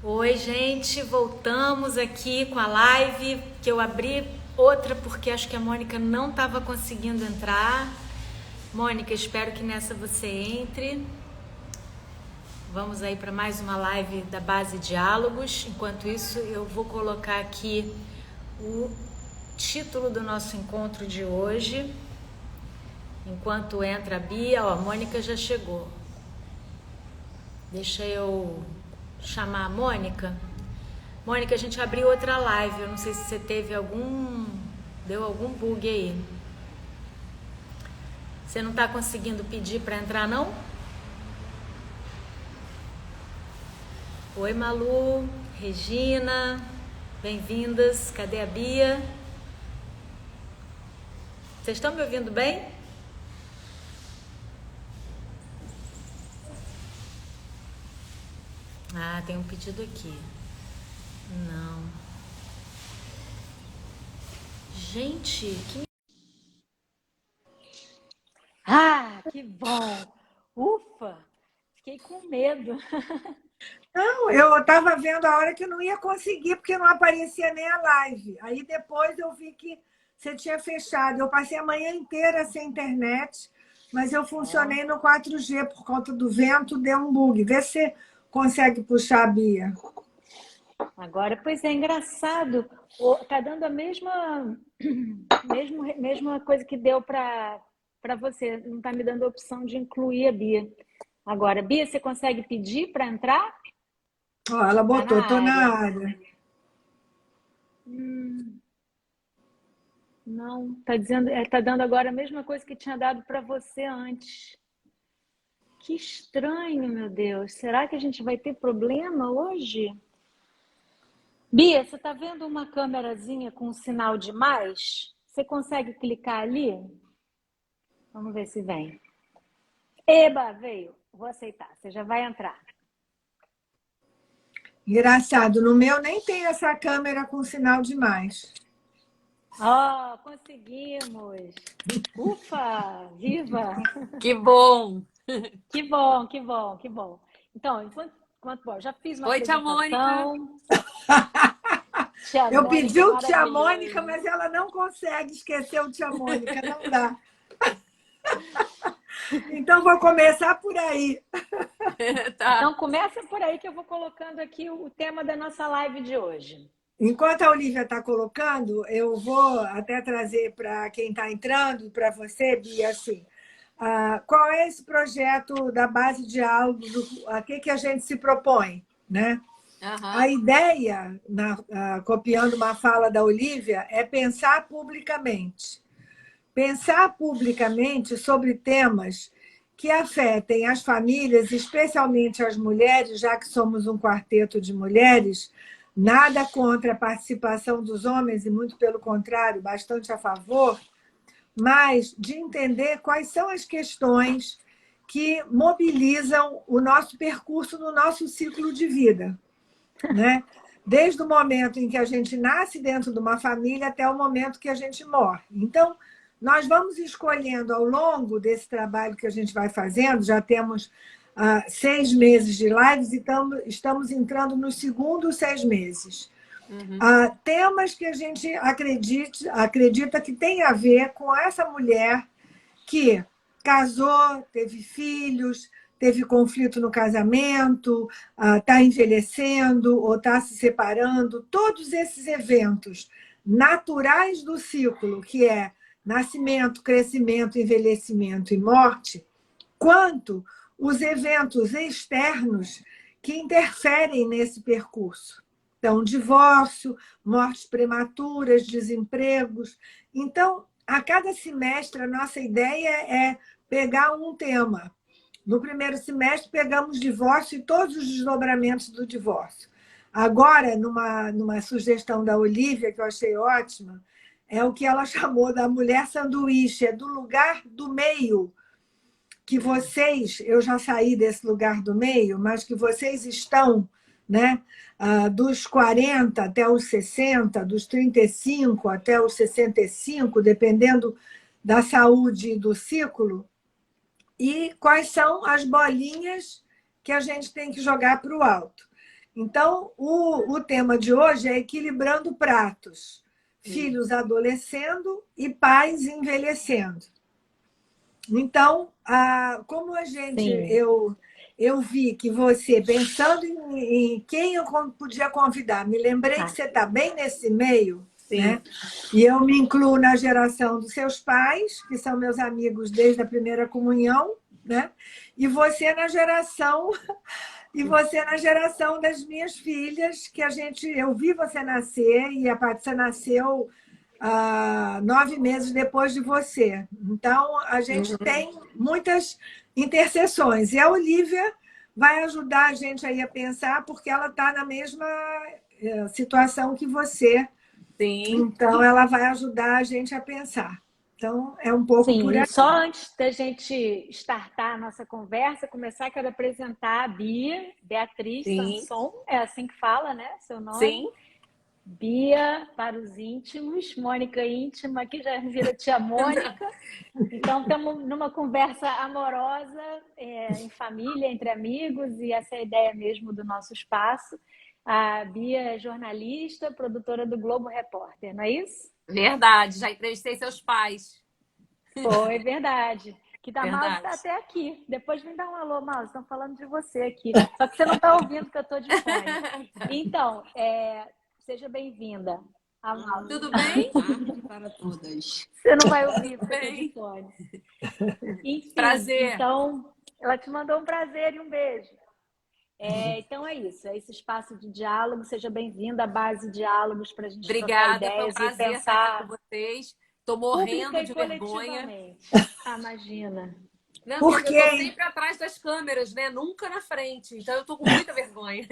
Oi, gente, voltamos aqui com a live, que eu abri outra porque acho que a Mônica não estava conseguindo entrar. Mônica, espero que nessa você entre. Vamos aí para mais uma live da Base Diálogos. Enquanto isso, eu vou colocar aqui o título do nosso encontro de hoje. Enquanto entra a Bia, ó, a Mônica já chegou. Deixa eu chamar a Mônica. Mônica, a gente abriu outra live. Eu não sei se você teve deu algum bug aí. Você não está conseguindo pedir para entrar, não? Oi, Malu, Regina, bem-vindas. Cadê a Bia? Vocês estão me ouvindo bem? Ah, tem um pedido aqui. Não. Gente, que... Ah, que bom! Ufa! Fiquei com medo. Não, eu estava vendo a hora que não ia conseguir, porque não aparecia nem a live. Aí depois eu vi que você tinha fechado. Eu passei a manhã inteira sem internet, mas eu funcionei no 4G por conta do vento, deu um bug. Vê se você consegue puxar a Bia. Agora, pois é, engraçado. Tá dando a mesma coisa que deu para você. Não tá me dando a opção de incluir a Bia. Agora, Bia, você consegue pedir para entrar? Ó, ela botou, Tá estou na na área. área. Não, tá dizendo, tá dando agora a mesma coisa que tinha dado para você antes. Que estranho, meu Deus. Será que a gente vai ter problema hoje? Bia, você está vendo uma câmerazinha com um sinal de mais? Você consegue clicar ali? Vamos ver se vem. Eba, veio. Vou aceitar. Você já vai entrar. Engraçado, no meu nem tem essa câmera com sinal demais. Ó, conseguimos. Ufa, viva. Que bom! Que bom, que bom, que bom. Então, bom, já fiz uma Oi, tia Mônica! apresentação. Tia Eu Mônica pedi é o Tia Mônica, maravilhosa. mas ela não consegue esquecer o Tia Mônica, não dá. Então, vou começar por aí. Tá. Então, começa por aí que eu vou colocando aqui o tema da nossa live de hoje. Enquanto a Olivia está colocando, eu vou até trazer para quem está entrando, para você, Bia, assim, qual é esse projeto da Base Diálogos, a que a gente se propõe, né? A ideia, copiando uma fala da Olivia, é pensar publicamente. Pensar publicamente sobre temas que afetem as famílias, especialmente as mulheres, já que somos um quarteto de mulheres, nada contra a participação dos homens, e muito pelo contrário, bastante a favor, mas de entender quais são as questões que mobilizam o nosso percurso no nosso ciclo de vida, né? Desde o momento em que a gente nasce dentro de uma família até o momento que a gente morre. Então, nós vamos escolhendo ao longo desse trabalho que a gente vai fazendo, já temos 6 meses de lives e estamos entrando nos segundos 6 meses. Temas que a gente acredita que tem a ver com essa mulher que casou, teve filhos, teve conflito no casamento, está envelhecendo ou está se separando. Todos esses eventos naturais do ciclo, que é nascimento, crescimento, envelhecimento e morte, quanto os eventos externos que interferem nesse percurso. Então, divórcio, mortes prematuras, desempregos. Então, a cada semestre, a nossa ideia é pegar um tema. No primeiro semestre, pegamos divórcio e todos os desdobramentos do divórcio. Agora, numa sugestão da Olivia, que eu achei ótima, é o que ela chamou da mulher sanduíche, é do lugar do meio, que vocês, eu já saí desse lugar do meio, mas que vocês estão, né, dos 40 até os 60, dos 35 até os 65, dependendo da saúde e do ciclo, e quais são as bolinhas que a gente tem que jogar para o alto. Então, o tema de hoje é equilibrando pratos. Filhos adolescendo e pais envelhecendo. Então, como eu vi que você, pensando em quem eu podia convidar, me lembrei que você está bem nesse meio, né? E eu me incluo na geração dos seus pais, que são meus amigos desde a primeira comunhão, né? E você na geração das minhas filhas, que eu vi você nascer e a Patrícia nasceu 9 meses depois de você. Então, a gente tem muitas interseções. E a Olivia vai ajudar a gente aí a pensar, porque ela está na mesma situação que você. Sim. Então, ela vai ajudar a gente a pensar. Então, é um pouco por aí. Só antes da gente startar a nossa conversa, começar, quero apresentar a Beatriz Sanson. É assim que fala, né? Seu nome? Sim. Bia, para os íntimos, Mônica íntima, que já vira tia Mônica. Então, estamos numa conversa amorosa, em família, entre amigos, e essa é a ideia mesmo do nosso espaço. A Bia é jornalista, produtora do Globo Repórter, não é isso? Verdade, já entrevistei seus pais. Foi, verdade. Que da Maus está até aqui. Depois vem dar um alô, Maus, estão falando de você aqui. Só que você não está ouvindo, que eu estou de fone. Então, seja bem-vinda. Tudo bem? Para todas. Você não vai ouvir, porque eu estou de fone. Enfim, prazer. Então, ela te mandou um prazer e um beijo. Então é isso, é esse espaço de diálogo. Seja bem-vinda à base Diálogos para a gente trocar ideias foi um prazer e pensar estar com vocês. Estou morrendo de vergonha. Imagina. Não, Por porque quê? eu tô sempre atrás das câmeras, né? Nunca na frente. Então eu tô com muita vergonha.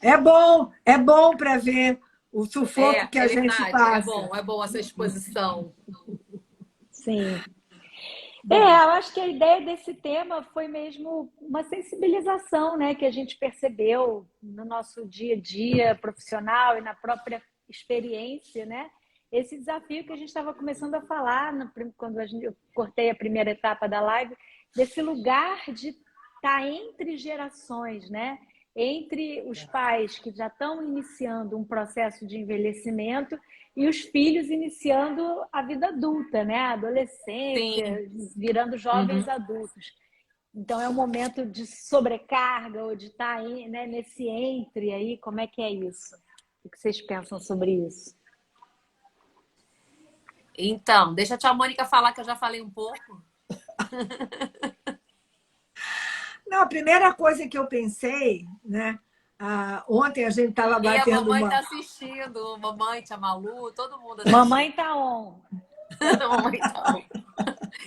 É bom para ver o sufoco que a gente verdade, passa. É bom essa exposição. Sim. Eu acho que a ideia desse tema foi mesmo uma sensibilização, né, que a gente percebeu no nosso dia a dia profissional e na própria experiência, né? Esse desafio que a gente estava começando a falar quando eu cortei a primeira etapa da live, desse lugar de estar entre gerações, né? Entre os pais que já estão iniciando um processo de envelhecimento e os filhos iniciando a vida adulta, né? A adolescência, virando jovens adultos. Então, é um momento de sobrecarga ou de estar aí, né, nesse entre aí. Como é que é isso? O que vocês pensam sobre isso? Então, deixa a tia Mônica falar, que eu já falei um pouco. Não, a primeira coisa que eu pensei, né? Ontem a gente estava batendo E a mamãe está assistindo, mamãe, tia Malu, todo mundo assistindo. Mamãe tá on. Mamãe tá on.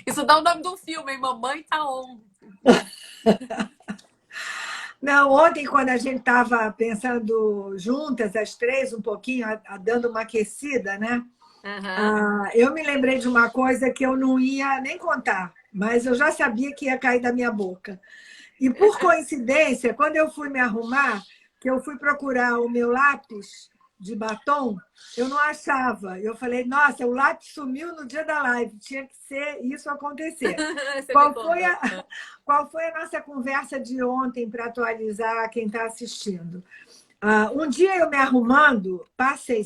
Isso dá o nome do filme, hein? Mamãe tá on. Não, ontem, quando a gente estava pensando juntas, as três, um pouquinho, dando uma aquecida, né? Eu me lembrei de uma coisa que eu não ia nem contar, mas eu já sabia que ia cair da minha boca. E, por coincidência, quando eu fui me arrumar, que eu fui procurar o meu lápis de batom, eu não Achava. Eu falei, nossa, o lápis sumiu no dia da live, tinha que ser isso acontecer. Qual foi a nossa conversa de ontem para atualizar quem está assistindo? Um dia eu me arrumando,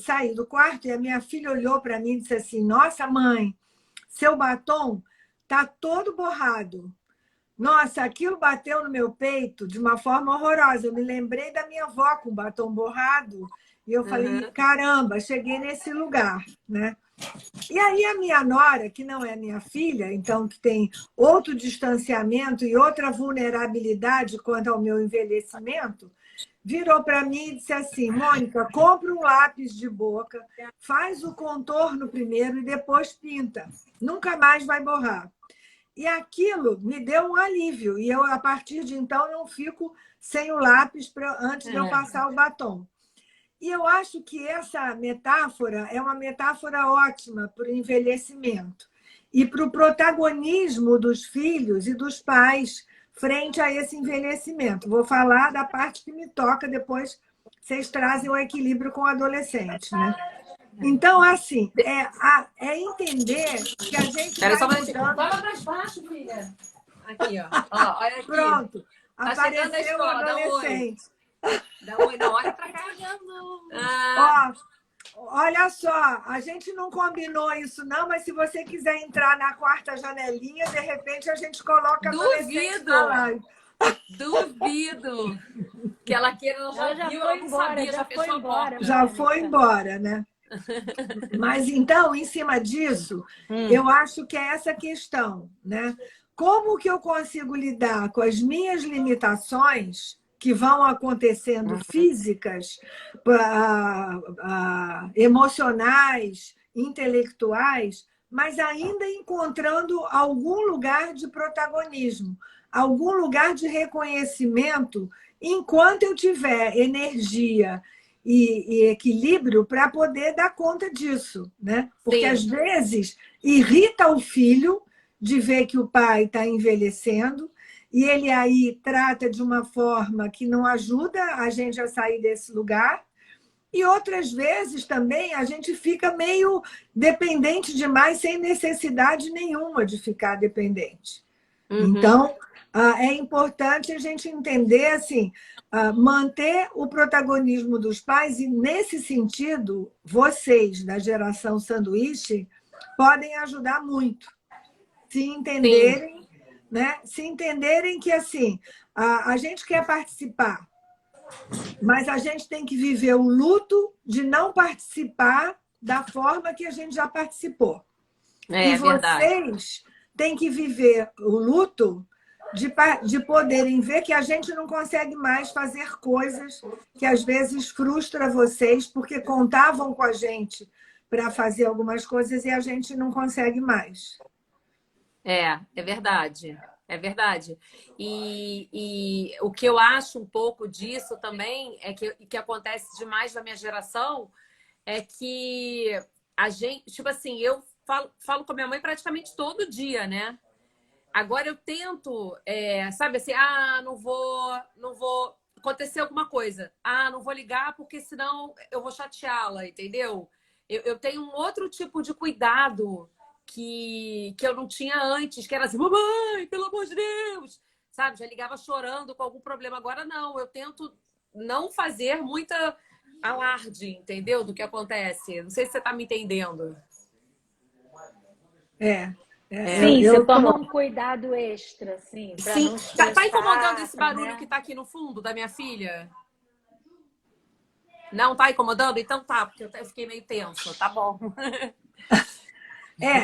saí do quarto e a minha filha olhou para mim e disse assim, nossa, mãe, seu batom está todo borrado. Nossa, aquilo bateu no meu peito de uma forma horrorosa. Eu me lembrei da minha avó com batom borrado e eu falei, caramba, cheguei nesse lugar, né? E aí a minha nora, que não é minha filha, então que tem outro distanciamento e outra vulnerabilidade quanto ao meu envelhecimento, virou para mim e disse assim, Mônica, compra um lápis de boca, faz o contorno primeiro e depois pinta. Nunca mais vai borrar. E aquilo me deu um alívio. E eu, a partir de então, não fico sem o lápis antes de eu passar o batom. E eu acho que essa metáfora é uma metáfora ótima para o envelhecimento e para o protagonismo dos filhos e dos pais frente a esse envelhecimento. Vou falar da parte que me toca, depois vocês trazem o equilíbrio com o adolescente, né? Então, assim, é entender que a gente vai mudando... Fala mais baixo, filha. Aqui, ó. Olha aqui. Pronto. Tá chegando a Apareceu o escola, dá um oi. adolescente. Dá um oi, não, olha pra cá. Ó, olha só, a gente não combinou isso não, mas se você quiser entrar na quarta janelinha, de repente a gente coloca adolescente na live. Duvido que ela queira, ela Ela já já viu, foi ela não embora, sabia, já já foi fechou a embora, porta. Já Mônica. foi embora, né? Mas então, em cima disso, eu acho que é essa questão, né? Como que eu consigo lidar com as minhas limitações que vão acontecendo físicas, emocionais, intelectuais, mas ainda encontrando algum lugar de protagonismo, algum lugar de reconhecimento, enquanto eu tiver energia e equilíbrio para poder dar conta disso, né? Porque Sim. às vezes irrita o filho de ver que o pai está envelhecendo e ele aí trata de uma forma que não ajuda a gente a sair desse lugar. E outras vezes também a gente fica meio dependente demais, sem necessidade nenhuma de ficar dependente. Então, é importante a gente entender, assim, manter o protagonismo dos pais, e, nesse sentido, vocês, da geração sanduíche, podem ajudar muito. Se entenderem, né? Se entenderem que, assim, a gente quer participar, mas a gente tem que viver o luto de não participar da forma que a gente já participou. É e verdade. vocês têm que viver o luto de poderem ver que a gente não consegue mais fazer coisas que às vezes frustra vocês, porque contavam com a gente para fazer algumas coisas e a gente não consegue mais. É verdade. É verdade. E o que eu acho um pouco disso também é que acontece demais na minha geração é que a gente, tipo assim, eu falo com a minha mãe praticamente todo dia, né? Agora eu tento, sabe assim, não vou acontecer alguma coisa. Não vou ligar porque senão eu vou chateá-la, entendeu? Eu tenho um outro tipo de cuidado que eu não tinha antes, que era assim, mamãe, pelo amor de Deus, sabe? Já ligava chorando com algum problema. Agora não, eu tento não fazer muita alarde, entendeu? Do que acontece. Não sei se você está me entendendo. Sim, você toma um cuidado extra, assim, para Sim. não estressar. Tá incomodando esse barulho, né? que tá aqui no fundo da minha filha? Não tá incomodando? Então tá, porque eu fiquei meio tenso. Tá bom.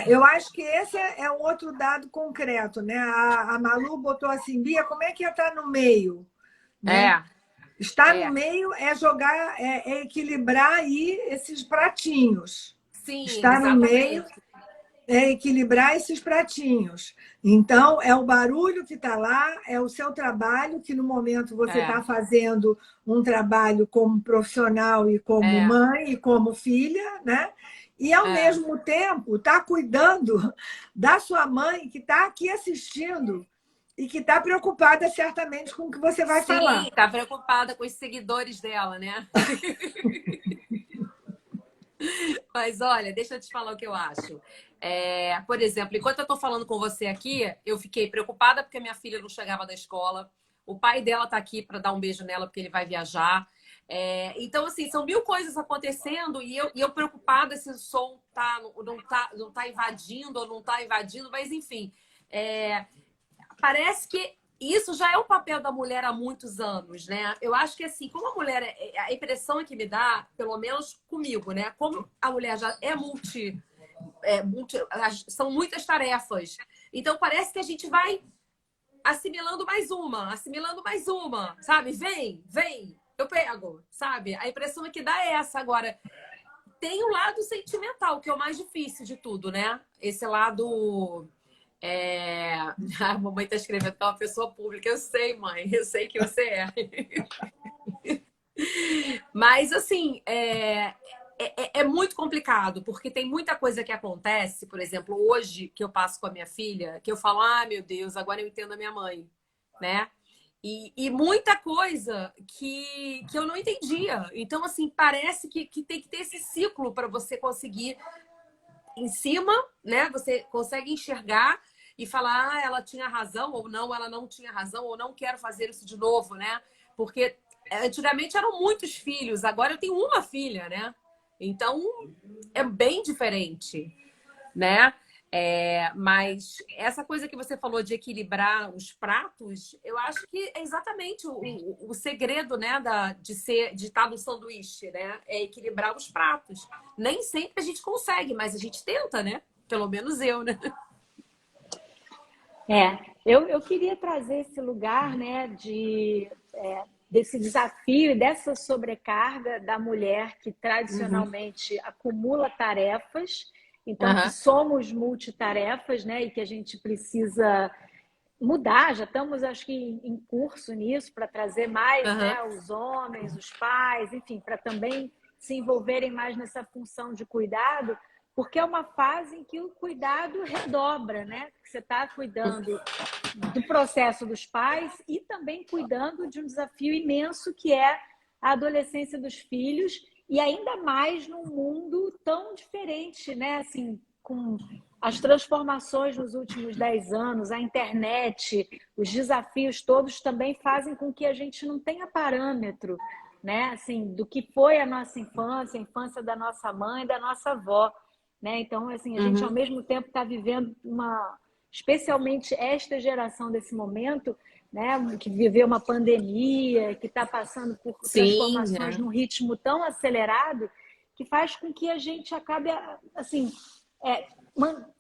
Eu acho que esse é um outro dado concreto, né? A Malu botou assim, Bia, como é que ia estar no meio? Né? Estar no meio é jogar, é equilibrar aí esses pratinhos. Sim, Estar no meio é equilibrar esses pratinhos. Então, é o barulho que está lá, é o seu trabalho, que no momento você está fazendo um trabalho como profissional e como mãe e como filha, né? E, ao mesmo tempo, está cuidando da sua mãe, que está aqui assistindo e que está preocupada, certamente, com o que você vai falar. Sim, está preocupada com os seguidores dela, né? Mas, olha, deixa eu te falar o que eu acho. Por exemplo, enquanto eu estou falando com você aqui, eu fiquei preocupada porque minha filha não chegava da escola. O pai dela está aqui para dar um beijo nela porque ele vai viajar. Então, assim, são mil coisas acontecendo e eu preocupada se o som não tá invadindo ou não está invadindo, mas enfim. Parece que isso já é o papel da mulher há muitos anos, né? Eu acho que, assim, como a mulher... A impressão que me dá, pelo menos comigo, né? Como a mulher já é são muitas tarefas. Então, parece que a gente vai assimilando mais uma, sabe? Vem, eu pego, sabe? A impressão que dá é essa. Agora, tem o lado sentimental, que é o mais difícil de tudo, né? Esse lado... A mamãe tá escrevendo que é uma pessoa pública. Eu sei, mãe. Eu sei que você é. Mas, assim, é muito complicado, porque tem muita coisa que acontece. Por exemplo, hoje que eu passo com a minha filha, que eu falo, meu Deus, agora eu entendo a minha mãe, né? E muita coisa que eu não entendia. Então, assim, parece que tem que ter esse ciclo para você conseguir em cima, né? Você consegue enxergar e falar, ah, ela tinha razão, ou não, ela não tinha razão, ou não quero fazer isso de novo, né? Porque antigamente eram muitos filhos, agora eu tenho uma filha, né? Então é bem diferente, né? Mas essa coisa que você falou de equilibrar os pratos, eu acho que é exatamente o segredo, né, de estar no sanduíche, né? É equilibrar os pratos. Nem sempre a gente consegue, mas a gente tenta, né? Pelo menos eu, né? Eu queria trazer esse lugar, né, desse desafio e dessa sobrecarga da mulher que Uhum. tradicionalmente acumula tarefas, então que Aham. somos multitarefas, né, e que a gente precisa mudar. Já estamos, acho que, em curso nisso, para trazer mais, Aham. né, os homens, os pais, enfim, para também se envolverem mais nessa função de cuidado, porque é uma fase em que o cuidado redobra, né? Você está cuidando do processo dos pais e também cuidando de um desafio imenso que é a adolescência dos filhos, e ainda mais num mundo tão diferente, né? Assim, com as transformações nos últimos 10 anos, a internet, os desafios todos também fazem com que a gente não tenha parâmetro, né? Assim, do que foi a nossa infância, a infância da nossa mãe, da nossa avó, né? Então, assim, a gente ao Uhum. mesmo tempo está vivendo especialmente esta geração desse momento, né, que viveu uma pandemia, que está passando por Sim, transformações num ritmo tão acelerado, que faz com que a gente acabe, assim, é,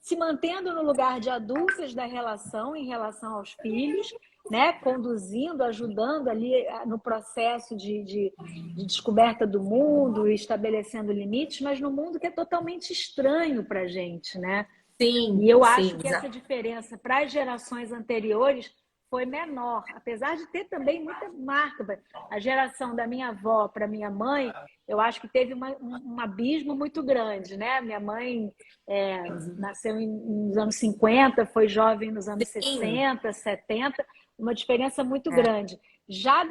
se mantendo no lugar de adultas da relação em relação aos filhos, né, conduzindo, ajudando ali no processo de descoberta do mundo, estabelecendo limites, mas no mundo que é totalmente estranho para a gente, né? sim, E eu acho sim. que essa diferença para as gerações anteriores foi menor, apesar de ter também muita marca. A geração da minha avó para minha mãe, eu acho que teve um abismo muito grande, né? Minha mãe nasceu nos anos 50, foi jovem nos anos Sim. 60, 70, uma diferença muito É. grande. Já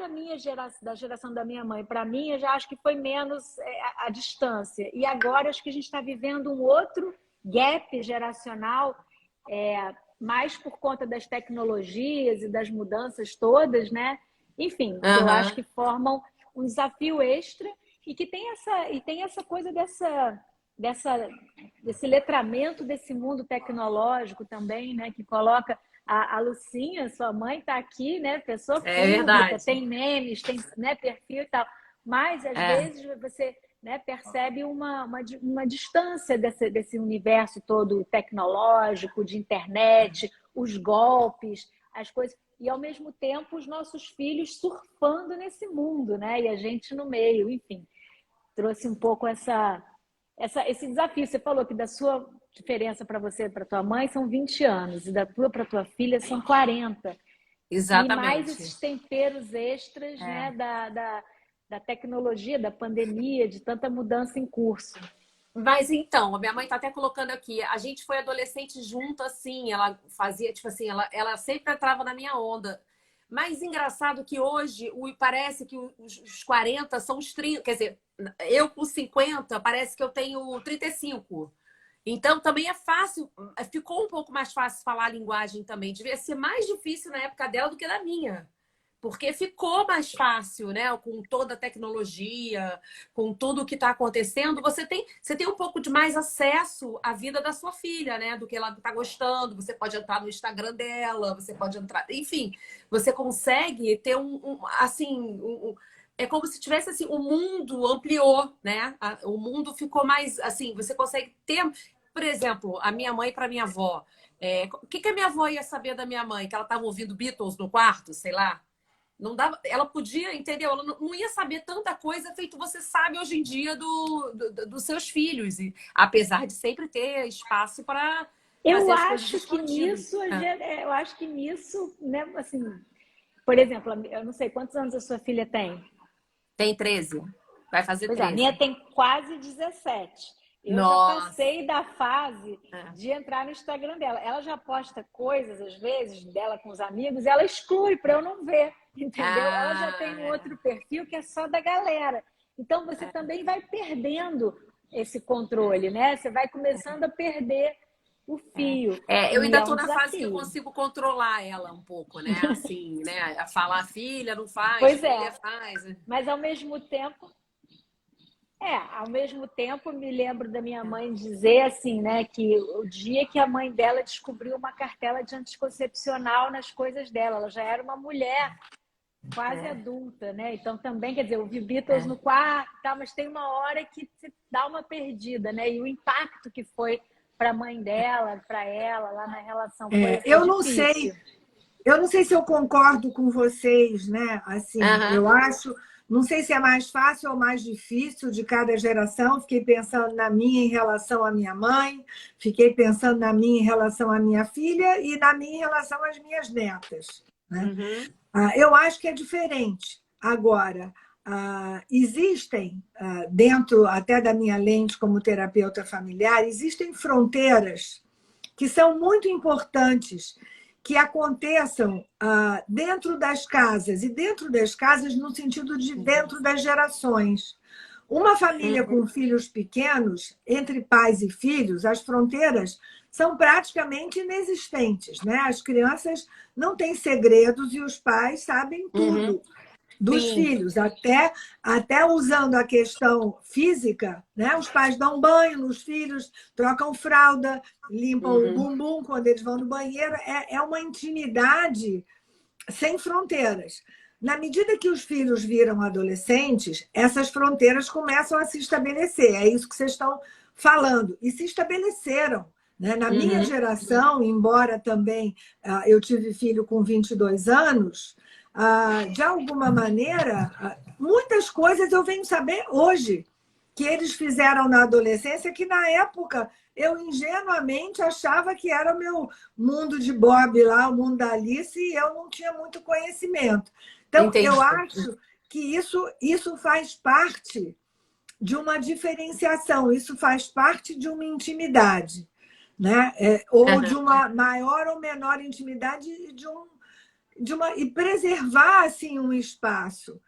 da geração da minha mãe para mim, eu já acho que foi menos a distância. E agora acho que a gente está vivendo um outro gap geracional, mais por conta das tecnologias e das mudanças todas, né? Enfim, que eu acho Aham. que formam um desafio extra e que tem essa coisa dessa, desse letramento desse mundo tecnológico também, né? Que coloca a Lucinha, sua mãe, está aqui, né? Pessoa É pública, verdade. tem memes, tem, né, perfil e tal. Mas, às É. vezes, você, né, percebe uma distância desse universo todo tecnológico, de internet, os golpes, as coisas. E, ao mesmo tempo, os nossos filhos surfando nesse mundo, né? E a gente no meio, enfim. Trouxe um pouco esse desafio. Você falou que da sua diferença para você, para tua mãe, são 20 anos, e da tua para tua filha são 40. E mais Exatamente. esses temperos extras, né, É. da tecnologia, da pandemia, de tanta mudança em curso. Mas então, a minha mãe tá até colocando aqui, a gente foi adolescente junto, assim, ela fazia, tipo assim, ela sempre entrava na minha onda. Mas engraçado que hoje parece que os 40 são os 30, quer dizer, eu com 50 parece que eu tenho 35. Então também é fácil, ficou um pouco mais fácil falar a linguagem também. Devia ser mais difícil na época dela do que na minha. Porque ficou mais fácil, né? Com toda a tecnologia, com tudo o que está acontecendo, você tem um pouco de mais acesso à vida da sua filha, né? Do que ela está gostando. Você pode entrar no Instagram dela, você pode entrar. Enfim, você consegue ter é como se tivesse assim, o mundo ampliou, né? O mundo ficou mais assim, você consegue ter, por exemplo, a minha mãe para minha avó. O que a minha avó ia saber da minha mãe? Que ela estava ouvindo Beatles no quarto, sei lá. Não dava, ela podia, entendeu? Ela não ia saber tanta coisa feito você sabe hoje em dia dos seus filhos, e, apesar de sempre ter espaço para Eu fazer as coisas acho que escondidas. nisso, eu acho que nisso, né, assim, por exemplo, eu não sei quantos anos a sua filha tem. Tem 13, vai fazer Pois é, a minha 13. tem quase 17. Eu já Nossa. passei da fase É. de entrar no Instagram dela. Ela já posta coisas, às vezes, dela com os amigos, ela exclui para eu não ver, entendeu? Ela já tem um Ah, outro perfil que é só da galera. Então, você também vai perdendo esse controle, né? Você vai começando a perder o fio. Eu E ainda é estou um na fase que eu desafio. consigo controlar ela um pouco, né? Assim, né? A falar, filha, não faz, Pois filha, é, faz. mas ao mesmo tempo me lembro da minha mãe dizer assim, né, que o dia que a mãe dela descobriu uma cartela de anticoncepcional nas coisas dela, ela já era uma mulher quase É, adulta, né? Então também, quer dizer, eu vi Beatles é. no quarto, tá, mas tem uma hora que você dá uma perdida, né? E o impacto que foi para a mãe dela, para ela, lá na relação, foi, É, foi difícil. eu não sei se eu concordo com vocês, né? Assim, Aham. eu acho, não sei se é mais fácil ou mais difícil de cada geração. Fiquei pensando na minha em relação à minha mãe, fiquei pensando na minha em relação à minha filha e na minha em relação às minhas netas, né? Uhum. Eu acho que é diferente. Agora, existem, dentro até da minha lente como terapeuta familiar, existem fronteiras que são muito importantes que aconteçam dentro das casas, e dentro das casas no sentido de dentro das gerações. Uma família Uhum. com filhos pequenos, entre pais e filhos, as fronteiras são praticamente inexistentes, né? As crianças não têm segredos e os pais sabem Uhum. tudo dos Sim. filhos, até usando a questão física, né? Os pais dão banho nos filhos, trocam fralda, limpam o Uhum. bumbum quando eles vão no banheiro. É uma intimidade sem fronteiras. Na medida que os filhos viram adolescentes, essas fronteiras começam a se estabelecer. É isso que vocês estão falando. E se estabeleceram. Né? Na minha Uhum. geração, embora também eu tive filho com 22 anos, de alguma maneira, muitas coisas eu venho saber hoje que eles fizeram na adolescência, que na época eu ingenuamente achava que era o meu mundo de Bob lá, o mundo da Alice, e eu não tinha muito conhecimento. Então, eu Entendi. acho que isso faz parte de uma diferenciação, isso faz parte de uma intimidade, né? Ou de Aham. uma maior ou menor intimidade e preservar assim um espaço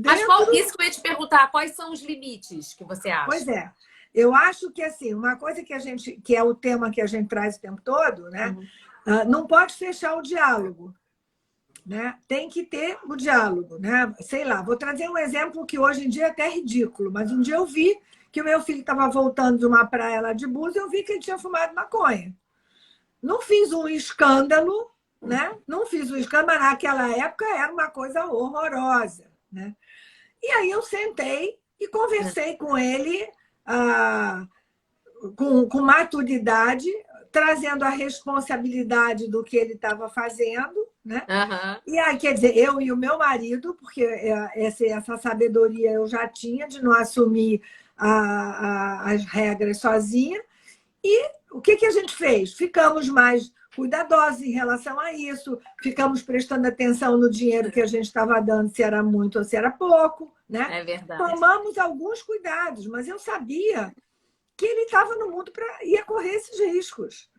Mas dentro. isso que eu ia te perguntar, quais são os limites que você Pois acha? é. Eu acho que assim, uma coisa que é o tema que a gente traz o tempo todo, né? Uhum. Não pode fechar o diálogo, né? Tem que ter o diálogo, né? Sei lá, vou trazer um exemplo que hoje em dia é até ridículo, mas um dia eu vi que o meu filho estava voltando de uma praia lá de Búzios e eu vi que ele tinha fumado maconha. Não fiz um escândalo, né? Não fiz um escândalo, mas naquela época era uma coisa horrorosa, né? E aí eu sentei e conversei com ele ah, com maturidade, trazendo a responsabilidade do que ele estava fazendo, né? Aham. E aí, quer dizer, eu e o meu marido, porque essa sabedoria eu já tinha de não assumir as regras sozinha. E o que a gente fez? Ficamos mais cuidadosos em relação a isso, ficamos prestando atenção no dinheiro que a gente estava dando, se era muito ou se era pouco, né? É verdade. Tomamos alguns cuidados, mas eu sabia que ele estava no mundo para ia correr esses riscos.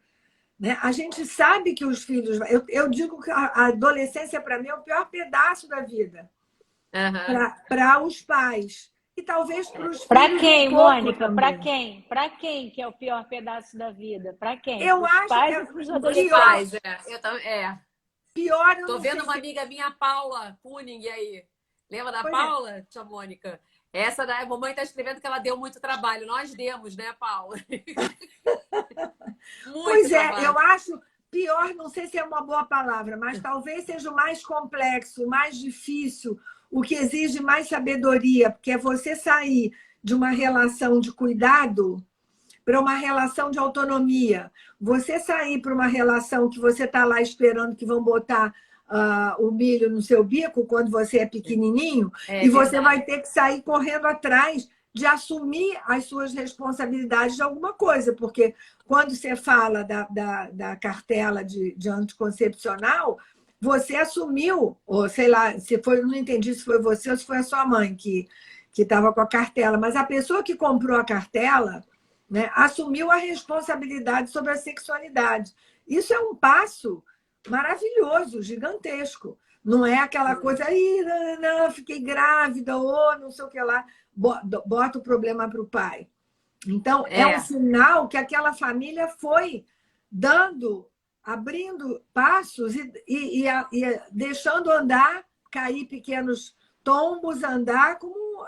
Né? A gente sabe que os filhos. Eu digo que a adolescência, para mim, é o pior pedaço da vida Aham. para os pais. E talvez para os Para filhos um quem, pouco Mônica? Para também. quem? Para quem que é o pior pedaço da vida? Para quem? Para Eu os acho pais ou para os Os pior, adolescentes? pais, Eu também. É. pior, eu Tô não vendo sei uma se. amiga minha, Paula Kuning, aí. Lembra da Pois é. Paula, tia Mônica? Essa da mamãe está escrevendo que ela deu muito trabalho. Nós demos, né, Paula? Muito Pois é, eu trabalho. acho pior, não sei se é uma boa palavra, mas talvez seja o mais complexo, o mais difícil, o que exige mais sabedoria, porque é você sair de uma relação de cuidado para uma relação de autonomia. Você sair para uma relação que você está lá esperando que vão botar o milho no seu bico quando você é pequenininho, É e você vai verdade. ter que sair correndo atrás de assumir as suas responsabilidades de alguma coisa, porque quando você fala da cartela de anticoncepcional, você assumiu, ou sei lá, se foi, não entendi se foi você ou se foi a sua mãe que estava com a cartela, mas a pessoa que comprou a cartela, né, assumiu a responsabilidade sobre a sexualidade. Isso é um passo maravilhoso, gigantesco. Não é aquela coisa, aí, não, fiquei grávida, ou não sei o que lá, bota o problema para o pai. Então, é um É. sinal que aquela família foi abrindo passos e deixando andar, cair pequenos tombos, andar como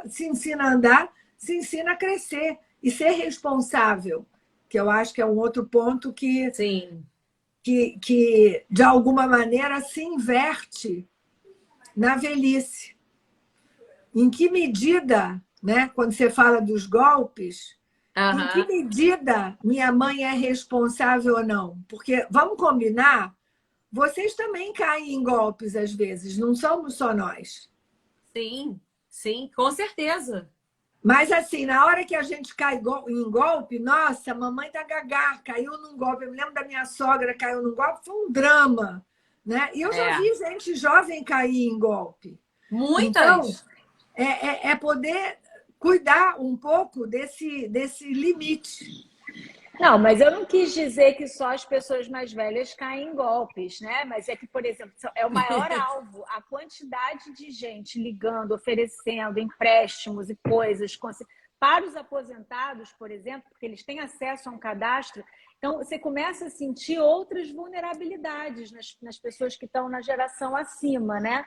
se ensina a andar, se ensina a crescer e ser responsável, que eu acho que é um outro ponto Sim. que de alguma maneira se inverte na velhice. Em que medida, né, quando você fala dos golpes, em que medida minha mãe é responsável ou não? Porque, vamos combinar, vocês também caem em golpes às vezes, não somos só nós. Sim, sim, com certeza. Mas, assim, na hora que a gente cai em golpe, nossa, a mamãe tá gagá, caiu num golpe. Eu me lembro da minha sogra, caiu num golpe, foi um drama. Né? E eu já vi gente jovem cair em golpe. Muitas! Então, é poder cuidar um pouco desse limite. Não, mas eu não quis dizer que só as pessoas mais velhas caem em golpes, né? Mas é que, por exemplo, é o maior alvo. A quantidade de gente ligando, oferecendo empréstimos e coisas para os aposentados, por exemplo, porque eles têm acesso a um cadastro. Então, você começa a sentir outras vulnerabilidades nas pessoas que estão na geração acima, né?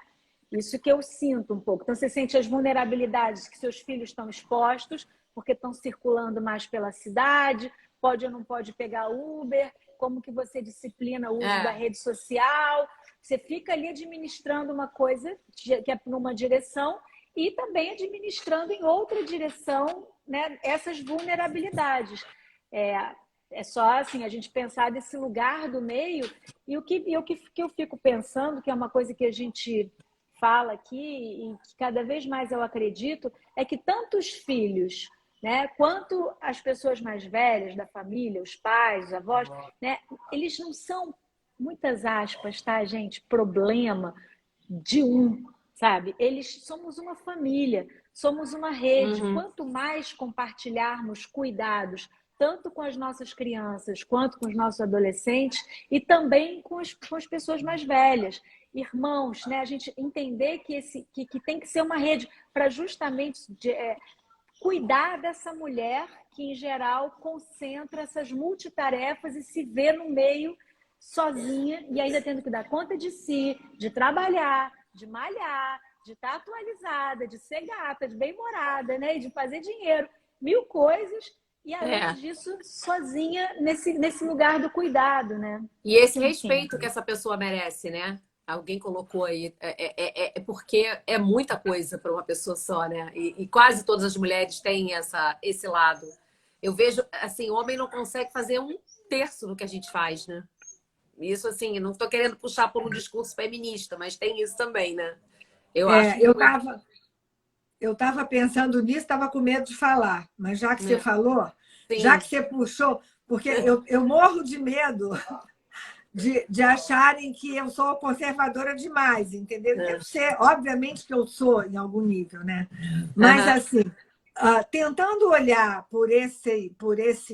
Isso que eu sinto um pouco. Então, você sente as vulnerabilidades que seus filhos estão expostos, porque estão circulando mais pela cidade, pode ou não pode pegar Uber, como que você disciplina o uso da rede social. Você fica ali administrando uma coisa que é numa direção e também administrando em outra direção, né, essas vulnerabilidades. É só assim, a gente pensar desse lugar do meio. E o que eu fico pensando, que é uma coisa que a gente fala aqui e que cada vez mais eu acredito, é que tanto os filhos, né, quanto as pessoas mais velhas da família, os pais, os avós, né, eles não são, muitas aspas, tá, gente, problema de sabe? Somos uma família, somos uma rede. Quanto mais compartilharmos cuidados, tanto com as nossas crianças quanto com os nossos adolescentes e também com as pessoas mais velhas, irmãos, né? A gente entender que tem que ser uma rede para justamente cuidar dessa mulher que, em geral, concentra essas multitarefas e se vê no meio sozinha e ainda tendo que dar conta de si, de trabalhar, de malhar, de estar atualizada, de ser gata, de bem-morada, né? E de fazer dinheiro, 1000 coisas. E, além disso, sozinha nesse lugar do cuidado, né? E esse respeito que essa pessoa merece, né? Alguém colocou aí. Porque é muita coisa para uma pessoa só, né? E quase todas as mulheres têm esse lado. Eu vejo, assim, o homem não consegue fazer 1/3 do que a gente faz, né? Isso, assim, não estou querendo puxar por um discurso feminista, mas tem isso também, né? Eu estava pensando nisso, estava com medo de falar, mas já que você falou, já que você puxou, porque eu morro de medo de acharem que eu sou conservadora demais, entendeu? Devo ser, obviamente que eu sou em algum nível, né? Mas, assim, tentando olhar por esse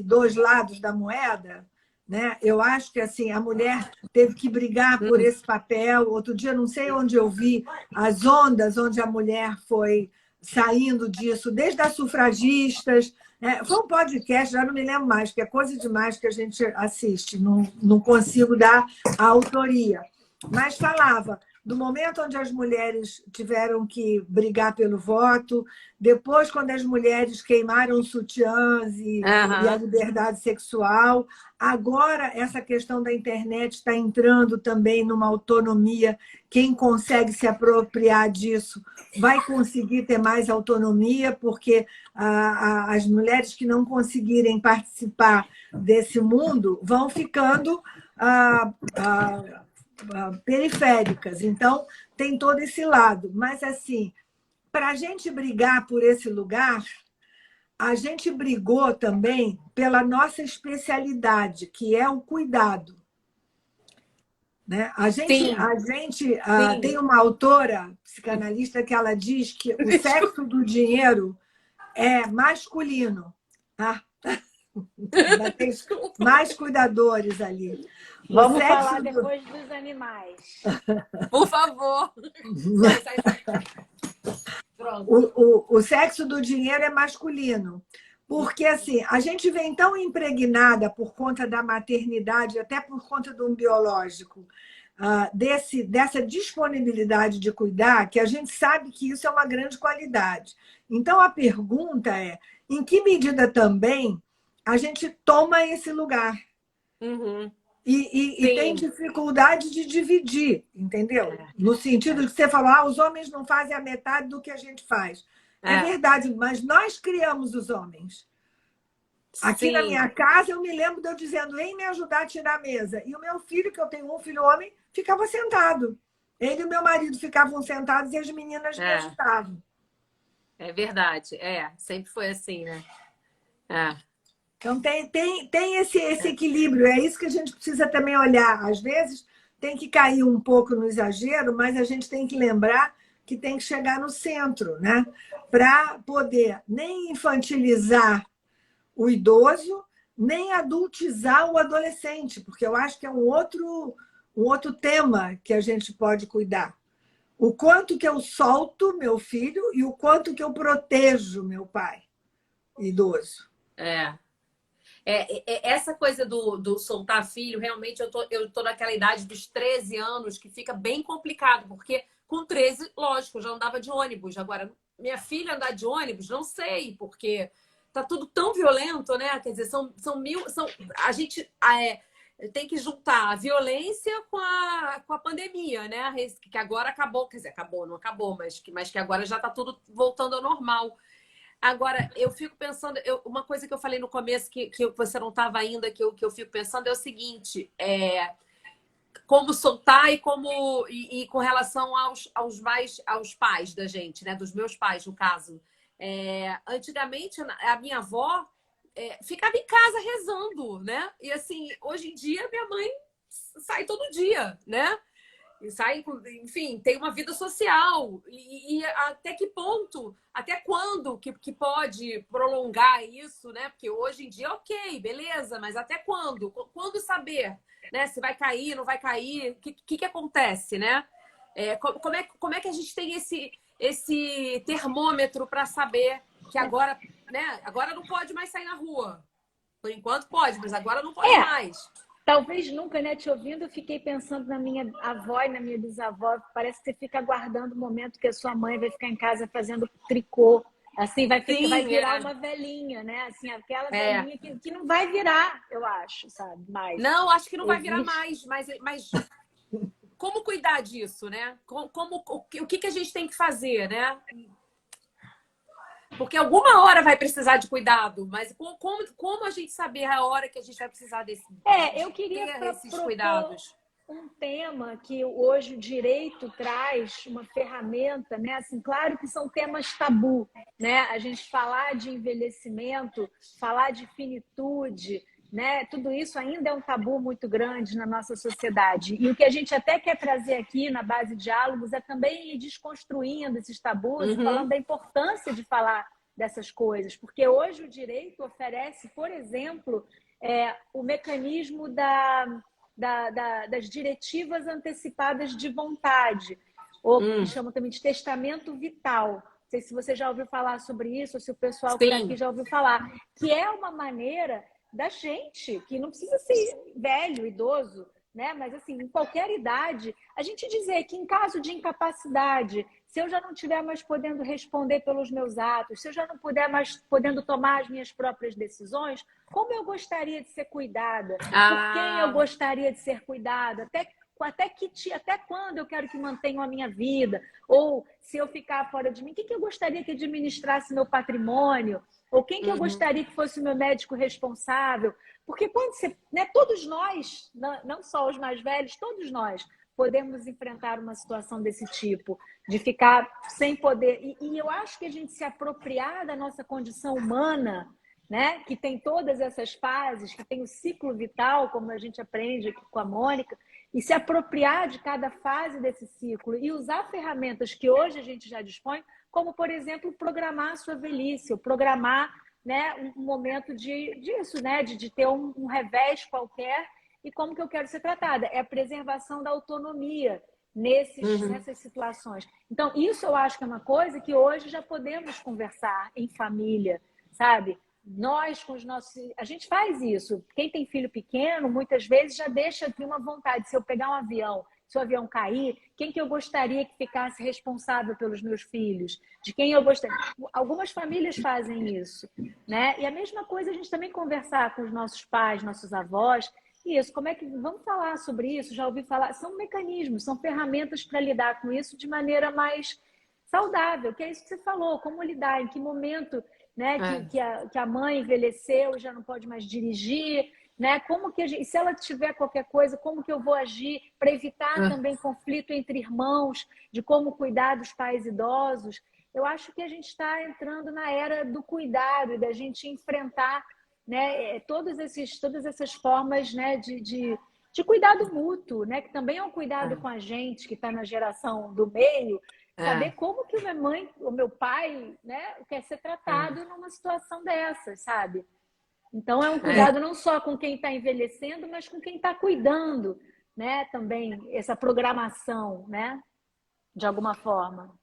dois lados da moeda, né? Eu acho que assim, a mulher teve que brigar por esse papel. Outro dia, não sei onde eu vi as ondas onde a mulher foi saindo disso, desde as sufragistas. Foi um podcast, já não me lembro mais, que é coisa demais que a gente assiste, não consigo dar a autoria. Mas falava do momento onde as mulheres tiveram que brigar pelo voto, depois quando as mulheres queimaram sutiãs e a liberdade sexual. Agora, essa questão da internet está entrando também numa autonomia. Quem consegue se apropriar disso vai conseguir ter mais autonomia, porque as mulheres que não conseguirem participar desse mundo vão ficando periféricas. Então, tem todo esse lado. Mas, assim, para a gente brigar por esse lugar, a gente brigou também pela nossa especialidade, que é o cuidado. Né? A gente tem uma autora psicanalista que ela diz que o sexo do dinheiro é masculino. Tá? Tem mais cuidadores ali. Vamos falar depois dos animais. Por favor. O sexo do dinheiro é masculino, Porque, assim, a gente vem tão impregnada por conta da maternidade, até por conta do biológico, dessa disponibilidade de cuidar, que a gente sabe que isso é uma grande qualidade. Então, a pergunta é, em que medida também a gente toma esse lugar? Uhum. E tem dificuldade de dividir, entendeu? No sentido de que você falou, os homens não fazem a metade do que a gente faz. É verdade, mas nós criamos os homens. Aqui na minha casa, eu me lembro de eu dizendo, vem me ajudar a tirar a mesa. E o meu filho, que eu tenho um filho homem, ficava sentado. Ele e o meu marido ficavam sentados e as meninas me ajudavam. É verdade, sempre foi assim, né? Então, tem esse equilíbrio, é isso que a gente precisa também olhar. Às vezes, tem que cair um pouco no exagero, mas a gente tem que lembrar que tem que chegar no centro, né? Para poder nem infantilizar o idoso, nem adultizar o adolescente, porque eu acho que é um outro tema que a gente pode cuidar. O quanto que eu solto meu filho e o quanto que eu protejo meu pai idoso. Essa coisa do soltar filho, realmente eu tô naquela idade dos 13 anos que fica bem complicado, porque com 13, lógico, eu já andava de ônibus. Agora, minha filha andar de ônibus, não sei, porque tá tudo tão violento, né? Quer dizer, a gente tem que juntar a violência com a pandemia, né? Que agora acabou, quer dizer, acabou, não acabou, mas que agora já tá tudo voltando ao normal. Agora, eu fico pensando, uma coisa que eu falei no começo, que você não estava ainda, que eu fico pensando é o seguinte, como soltar e com relação aos pais da gente, né? Dos meus pais, no caso. Antigamente, a minha avó ficava em casa rezando, né? E assim, hoje em dia, minha mãe sai todo dia, né? E sai, enfim, tem uma vida social. E até que ponto, até quando que pode prolongar isso, né? Porque hoje em dia, ok, beleza, mas até quando? Quando saber, né? Se vai cair, não vai cair? O que acontece, né? Como é que a gente tem esse termômetro para saber que agora, né? Agora não pode mais sair na rua. Por enquanto pode, mas agora não pode mais. Talvez nunca, né? Te ouvindo, eu fiquei pensando na minha avó e na minha bisavó. Parece que você fica aguardando o momento que a sua mãe vai ficar em casa fazendo tricô. Assim, vai virar uma velhinha, né? Assim, aquela velhinha que não vai virar, eu acho, sabe? Mas não, acho que não vai virar mais. Mas como cuidar disso, né? O que a gente tem que fazer, né? Porque alguma hora vai precisar de cuidado, mas como a gente saber a hora que a gente vai precisar eu queria esses cuidados? Um tema que hoje o direito traz, uma ferramenta, né? Assim, claro que são temas tabu, né? A gente falar de envelhecimento, falar de finitude, né? Tudo isso ainda é um tabu muito grande na nossa sociedade. E o que a gente até quer trazer aqui na base de diálogos é também ir desconstruindo esses tabus, falando da importância de falar dessas coisas, porque hoje o direito oferece, por exemplo, o mecanismo das diretivas antecipadas de vontade, ou que chamam também de testamento vital. Não sei se você já ouviu falar sobre isso, ou se o pessoal que está aqui já ouviu falar, que é uma maneira da gente, que não precisa ser velho, idoso, né? Mas assim, em qualquer idade, a gente dizer que em caso de incapacidade, se eu já não estiver mais podendo responder pelos meus atos, se eu já não puder mais podendo tomar as minhas próprias decisões, como eu gostaria de ser cuidada? Por quem eu gostaria de ser cuidada? Até quando eu quero que mantenham a minha vida? Ou se eu ficar fora de mim, quem que eu gostaria que administrasse meu patrimônio? Ou quem que eu gostaria que fosse o meu médico responsável? Porque quando você, né, todos nós, não só os mais velhos, todos nós podemos enfrentar uma situação desse tipo, de ficar sem poder. E eu acho que a gente se apropriar da nossa condição humana, né, que tem todas essas fases, que tem o ciclo vital, como a gente aprende aqui com a Mônica, e se apropriar de cada fase desse ciclo e usar ferramentas que hoje a gente já dispõe, como, por exemplo, programar a sua velhice, ou programar, né, um momento disso, né, de ter um revés qualquer e como que eu quero ser tratada. É a preservação da autonomia nessas situações. Então, isso eu acho que é uma coisa que hoje já podemos conversar em família, sabe? nós com os nossos... A gente faz isso. Quem tem filho pequeno, muitas vezes já deixa aqui uma vontade. Se eu pegar um avião, se o avião cair, quem que eu gostaria que ficasse responsável pelos meus filhos? De quem eu gostaria? Algumas famílias fazem isso, né? E a mesma coisa a gente também conversar com os nossos pais, nossos avós. Isso, como é que... Vamos falar sobre isso? Já ouvi falar. São mecanismos, são ferramentas para lidar com isso de maneira mais saudável, que é isso que você falou. Como lidar, em que momento... Né, que a mãe envelheceu e já não pode mais dirigir, né? Como que se ela tiver qualquer coisa, como que eu vou agir para evitar também conflito entre irmãos, de como cuidar dos pais idosos. Eu acho que a gente está entrando na era do cuidado e da gente enfrentar, né, todas essas formas, né, de cuidado mútuo, né, que também é um cuidado com a gente que está na geração do meio. Saber como que minha mãe, o meu pai, né, quer ser tratado numa situação dessas, sabe? Então, é um cuidado não só com quem está envelhecendo, mas com quem está cuidando, né? Também essa programação, né? De alguma forma.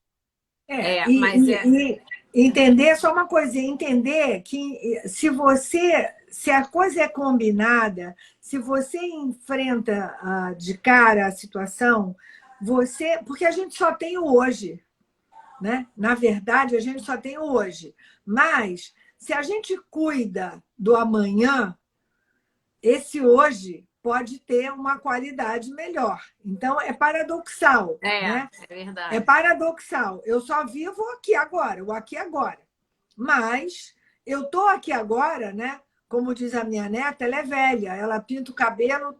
E entender, só uma coisa, entender que se a coisa é combinada, se você enfrenta de cara a situação, porque a gente só tem o hoje, né? Na verdade, a gente só tem o hoje. Mas, se a gente cuida do amanhã, esse hoje pode ter uma qualidade melhor. Então, é paradoxal. Né? É verdade. É paradoxal. Eu só vivo aqui agora, o aqui agora. Mas eu estou aqui agora, né? Como diz a minha neta, ela é velha, ela pinta o cabelo,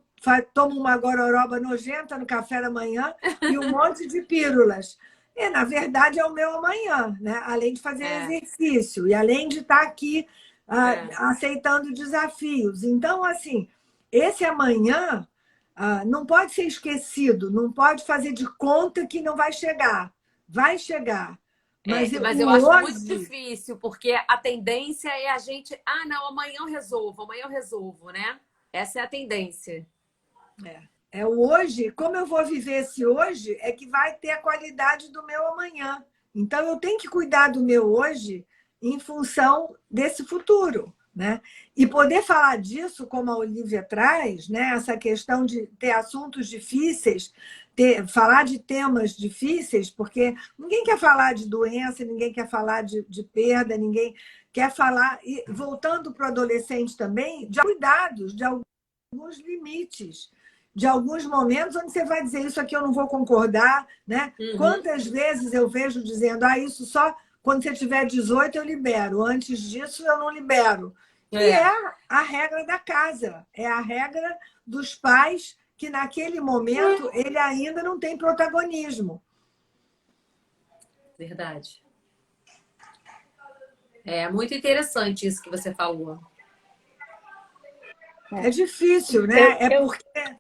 toma uma gororoba nojenta no café da manhã e um monte de pílulas. E, na verdade, é o meu amanhã, né? Além de fazer exercício e além de estar aqui aceitando desafios. Então, assim, esse amanhã não pode ser esquecido, não pode fazer de conta que não vai chegar. Vai chegar. Mas eu acho muito difícil, porque a tendência é a gente... não, amanhã eu resolvo, né? Essa é a tendência. É o hoje, como eu vou viver esse hoje, é que vai ter a qualidade do meu amanhã. Então, eu tenho que cuidar do meu hoje em função desse futuro, né? E poder falar disso, como a Olivia traz, né? Essa questão de ter assuntos difíceis, falar de temas difíceis, porque ninguém quer falar de doença, ninguém quer falar de perda, ninguém quer falar, e voltando para o adolescente também, de cuidados, de alguns limites, de alguns momentos onde você vai dizer isso aqui eu não vou concordar, né? Quantas vezes eu vejo dizendo, isso só quando você tiver 18 eu libero, antes disso eu não libero. E é a regra da casa, é a regra dos pais que naquele momento ele ainda não tem protagonismo. Verdade. É muito interessante isso que você falou. É difícil, né? Porque...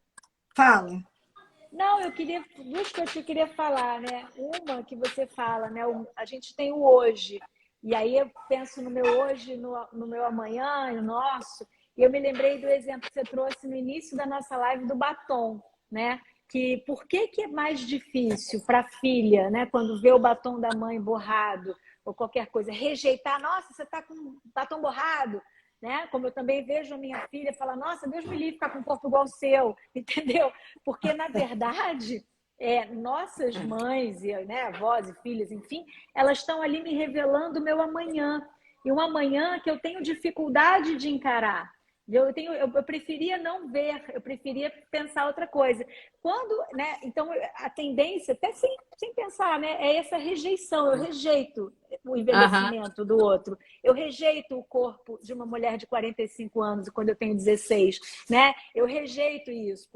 Fala. Não, eu queria... Duas coisas que eu queria falar, né? Uma que você fala, né? A gente tem o hoje. E aí eu penso no meu hoje, no meu amanhã, no nosso. E eu me lembrei do exemplo que você trouxe no início da nossa live do batom, né? Que por que é mais difícil para a filha, né? Quando vê o batom da mãe borrado ou qualquer coisa, rejeitar, nossa, você está com o batom borrado, né? Como eu também vejo a minha filha falar, nossa, Deus me livre ficar com um corpo igual ao seu, entendeu? Porque, na verdade, nossas mães, né, avós e filhas, enfim, elas estão ali me revelando o meu amanhã. E um amanhã que eu tenho dificuldade de encarar. Eu preferia não ver, eu preferia pensar outra coisa. Né, então, a tendência, até sem pensar, né, é essa rejeição. Eu rejeito o envelhecimento do outro. Eu rejeito o corpo de uma mulher de 45 anos quando eu tenho 16. Né? Eu rejeito isso,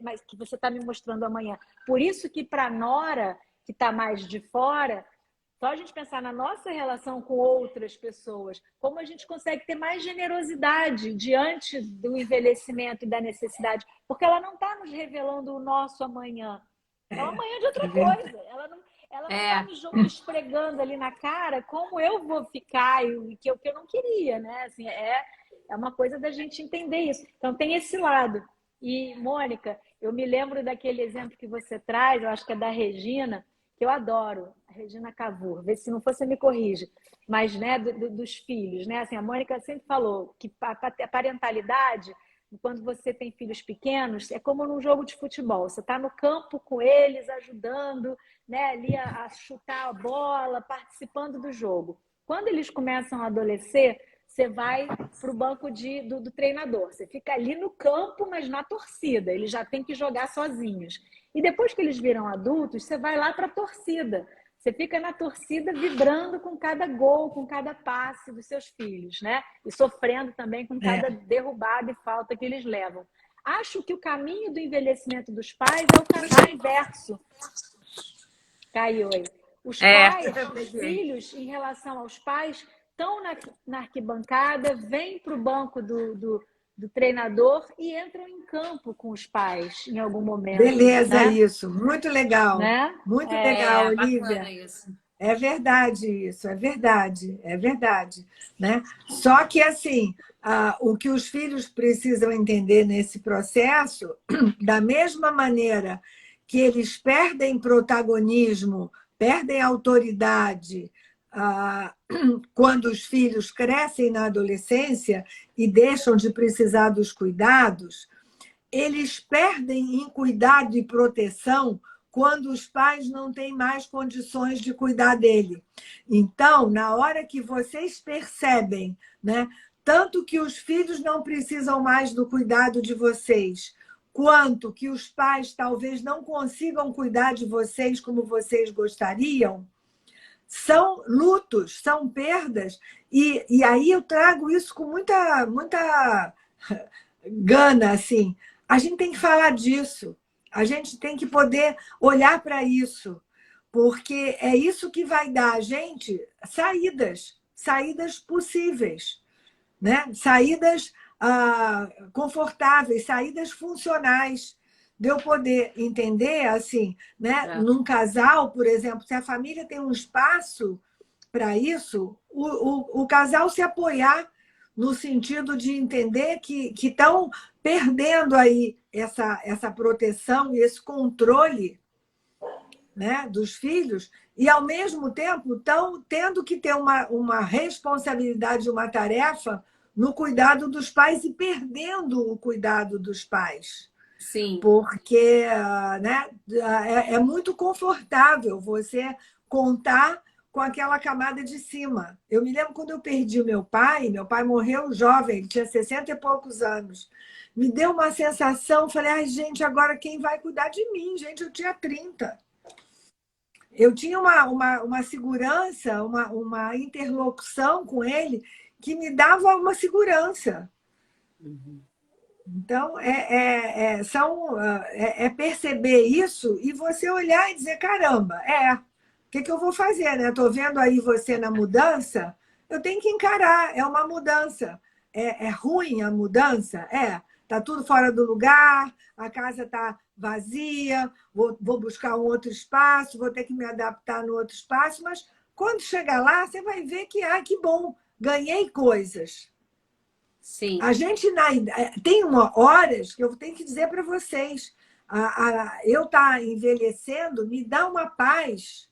mas que você está me mostrando amanhã. Por isso que para a nora, que está mais de fora... Só a gente pensar na nossa relação com outras pessoas, como a gente consegue ter mais generosidade diante do envelhecimento e da necessidade, porque ela não está nos revelando o nosso amanhã. É o amanhã de outra coisa. Ela não está me esfregando ali na cara como eu vou ficar e que eu não queria, né? Assim, é uma coisa da gente entender isso. Então, tem esse lado. E, Mônica, eu me lembro daquele exemplo que você traz, eu acho que é da Regina, que eu adoro, a Regina Cavour, vê se não for, você me corrige, mas né, dos filhos, né? Assim, a Mônica sempre falou que a parentalidade, quando você tem filhos pequenos, é como num jogo de futebol. Você está no campo com eles, ajudando, né, ali a chutar a bola, participando do jogo. Quando eles começam a adolescer, você vai para o banco do treinador. Você fica ali no campo, mas na torcida. Eles já têm que jogar sozinhos. E depois que eles viram adultos, você vai lá para a torcida. Você fica na torcida vibrando com cada gol, com cada passe dos seus filhos, né? E sofrendo também com cada derrubada e falta que eles levam. Acho que o caminho do envelhecimento dos pais é o caminho inverso. Caiu aí. Os pais, os filhos, em relação aos pais, estão na arquibancada, vêm para o banco do treinador e entram em campo com os pais em algum momento. Beleza, né? isso. Muito legal. Né? Muito legal, bacana Olivia. isso. É verdade isso, é verdade. Né? Só que, assim, o que os filhos precisam entender nesse processo, da mesma maneira que eles perdem protagonismo, perdem autoridade, quando os filhos crescem na adolescência e deixam de precisar dos cuidados, eles perdem em cuidado e proteção quando os pais não têm mais condições de cuidar dele. Então, na hora que vocês percebem, né, tanto que os filhos não precisam mais do cuidado de vocês, quanto que os pais talvez não consigam cuidar de vocês como vocês gostariam, são lutos, são perdas, e aí eu trago isso com muita gana, assim. A gente tem que falar disso, a gente tem que poder olhar para isso, porque é isso que vai dar a gente saídas possíveis, né? Saídas confortáveis, saídas funcionais, de eu poder entender, assim, né? Num casal, por exemplo, se a família tem um espaço para isso, o casal se apoiar no sentido de entender que estão perdendo aí essa proteção e esse controle, né, dos filhos, e, ao mesmo tempo, estão tendo que ter uma responsabilidade, uma tarefa no cuidado dos pais e perdendo o cuidado dos pais. Sim. Porque, né, é muito confortável você contar com aquela camada de cima. Eu me lembro quando eu perdi meu pai morreu jovem, ele tinha 60 e poucos anos. Me deu uma sensação, falei, ai, gente, agora quem vai cuidar de mim? Gente, eu tinha 30. Eu tinha uma segurança, uma interlocução com ele que me dava uma segurança. Uhum. Então, é perceber isso e você olhar e dizer, caramba, o que eu vou fazer? Né? Estou vendo aí você na mudança, eu tenho que encarar, é uma mudança. É ruim a mudança? Está tudo fora do lugar, a casa está vazia, vou buscar um outro espaço, vou ter que me adaptar no outro espaço, mas quando chegar lá, você vai ver que, que bom, ganhei coisas. Sim. A gente tem horas que eu tenho que dizer para vocês, eu estar envelhecendo me dá uma paz,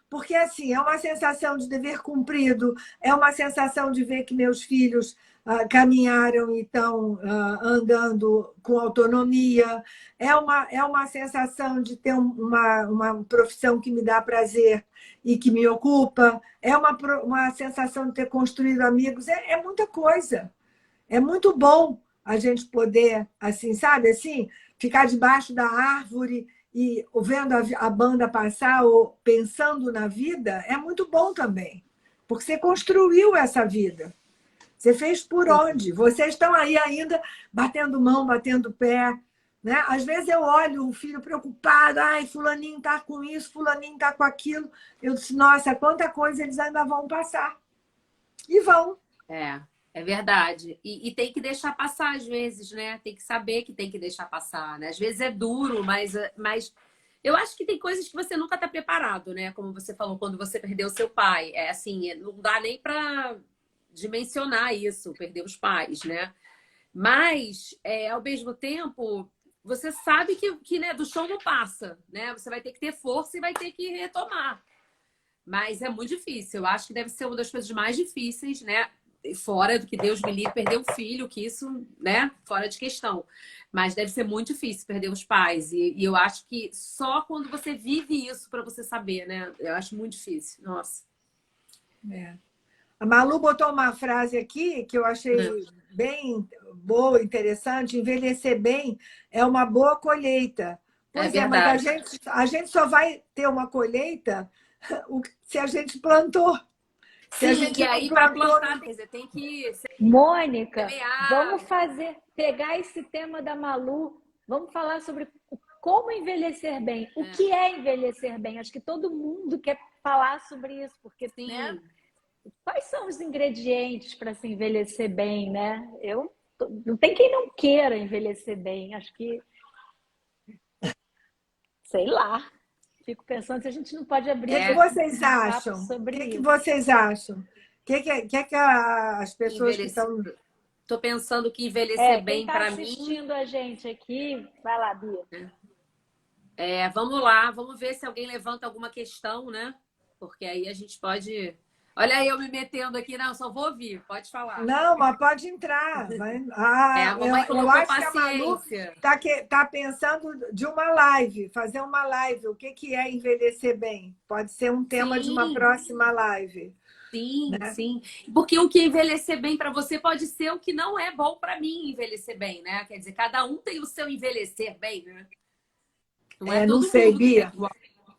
porque assim, é uma sensação de dever cumprido, é uma sensação de ver que meus filhos caminharam e estão andando com autonomia, é uma sensação de ter uma profissão que me dá prazer e que me ocupa, é uma sensação de ter construído amigos, é muita coisa. É muito bom a gente poder, assim, sabe, assim, ficar debaixo da árvore e vendo a banda passar ou pensando na vida, é muito bom também, porque você construiu essa vida. Você fez por onde? Vocês estão aí ainda batendo mão, batendo pé, né? Às vezes eu olho um filho preocupado, ai, fulaninho está com isso, fulaninho está com aquilo. Eu disse, nossa, quanta coisa eles ainda vão passar. E vão. É verdade. E tem que deixar passar às vezes, né? Tem que saber que tem que deixar passar, né? Às vezes é duro, mas eu acho que tem coisas que você nunca está preparado, né? Como você falou, quando você perdeu seu pai. É assim, não dá nem para dimensionar isso, perder os pais, né? Mas, ao mesmo tempo, você sabe que né, do chão não passa, né? Você vai ter que ter força e vai ter que retomar. Mas é muito difícil. Eu acho que deve ser uma das coisas mais difíceis, né? Fora do que Deus me livre, perder um filho, que isso, né? Fora de questão. Mas deve ser muito difícil perder os pais. E eu acho que só quando você vive isso para você saber, né? Eu acho muito difícil. Nossa. É. A Malu botou uma frase aqui que eu achei bem boa, interessante. Envelhecer bem é uma boa colheita. É Pois é, mas verdade. a gente só vai ter uma colheita se a gente plantou. Se a Sim, gente e não aí para plantou, plantar, quer dizer, tem que Mônica, semear. vamos pegar esse tema da Malu, vamos falar sobre como envelhecer bem. O que é envelhecer bem? Acho que todo mundo quer falar sobre isso, porque, Sim. né? Quais são os ingredientes para se envelhecer bem, né? Não tem quem não queira envelhecer bem. Acho que, sei lá. Fico pensando se a gente não pode o abrir que que aqui vocês um papo acham? O sobre que que isso. vocês acham? O que as pessoas que Envelhecer. estão... Tô pensando que envelhecer Quem bem está para mim. assistindo a gente aqui, vai lá, Bia. Vamos lá, vamos ver se alguém levanta alguma questão, né? Porque aí a gente pode. Olha aí eu me metendo aqui, não, só vou ouvir, pode falar. Não, mas pode entrar. A mamãe Eu colocou acho que a Malu paciência. tá pensando de uma live, fazer uma live. O que é envelhecer bem? Pode ser um tema de uma Sim, próxima live. sim, Né? sim. Porque o que envelhecer bem para você pode ser o que não é bom para mim envelhecer bem, né? Quer dizer, cada um tem o seu envelhecer bem, né? Não é Não todo sei, mundo que é Bia. igual.